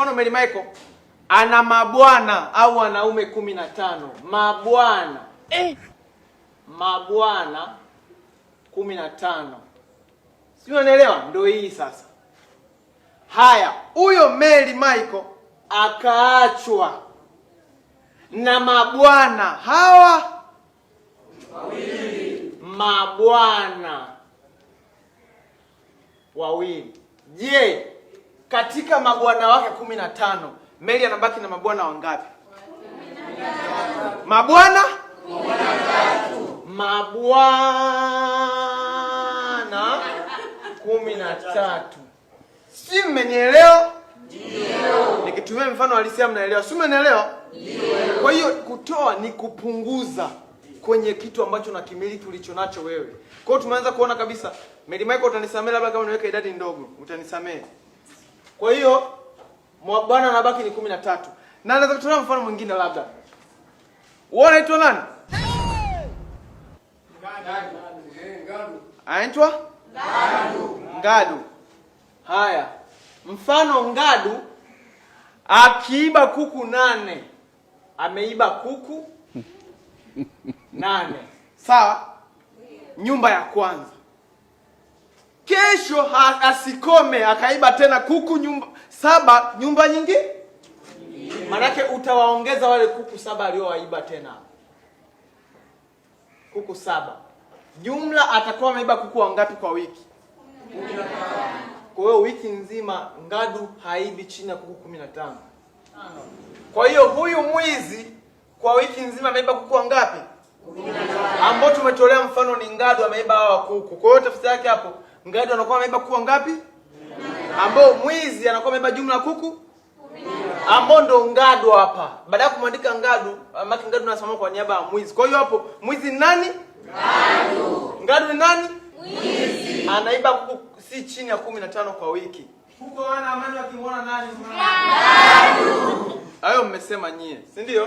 Mfano Mary Michael ana mabwana au wanaume 15. Mabwana. Mabwana 15. Si unaelewa? Ndio hii sasa. Haya, huyo Mary Michael akaachwa na mabwana hawa wawili. Mabwana wawili. Je, katika mabwana wake 15, Mary anabaki na mabwana wangapi? Mabwana 13. Mabwana 13. Si mmenielewa? Ndio. Nikitumia mfano halisi mnaelewa. Si mmenielewa? Ndio. Kwa hiyo kutoa ni kupunguza kwenye kitu ambacho unakimiliki ulicho nacho wewe. Kwa hiyo tumeanza kuona kabisa, Mary Michael utanisamehe labda kama niweka idadi ndogo, utanisamehe. Kwa hiyo mabwana anabaki ni 13. Na naweza kutoa mfano mwingine labda. Wewe unaitwa nani? Ngadu. Anaitwa? Ngadu. Ngadu. Haya. Mfano Ngadu akiiba kuku 8. Ameiba kuku 8. Sawa? Nyumba ya kwanza. Kesho asikome akaiba tena kuku 7 nyumba nyingine. Manake utawaongeza wale kuku 7 aliowaiba tena. Kuku 7. Jumla atakuwa ameiba kuku wangapi kwa wiki? 15. Kwa hiyo wiki nzima Ngadu haibi chini ya kuku 15. Kwa hiyo huyu mwizi kwa wiki nzima ameiba kuku wangapi? 15. Ambao tumetolea mfano ni Ngadu ameiba hawa kuku. Kwa hiyo tafsiri yake hapo Ngadu anakuwa ameiba kuku wangapi? 15. Ambao mwizi anakuwa ameiba jumla ya kuku 15. Ambao ndo Ngadu hapa. Baada ya kumwandika Ngadu, maki Ngadu anasimama kwa niaba ya mwizi. Kwa hiyo hapo mwizi ni nani? Ngadu. Ngadu ni nani? Mwizi. Anaiba kuku si chini ya 15 kwa wiki. Huko wana amani wakimwona nani? Ngadu. Hayo mmesema nyie, si ndio?